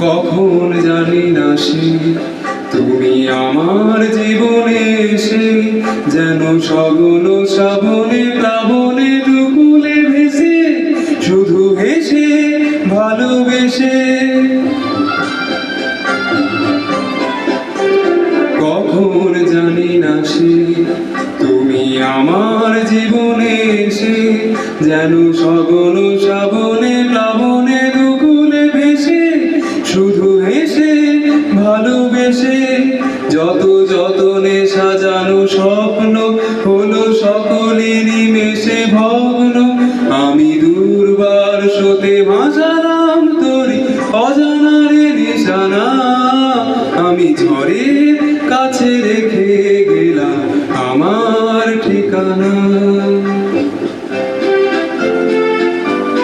কখন জানি না সে তুমি আমার জীবনে এসে যেন সগুণ শ্রাবণে প্লাবনে দুকুলে ভেসে শুধু হেসে ভালোবেসে কখন জানি না সে তুমি আমার জীবনে এসে যেন সগুণ শ্রাবণে প্লাবনে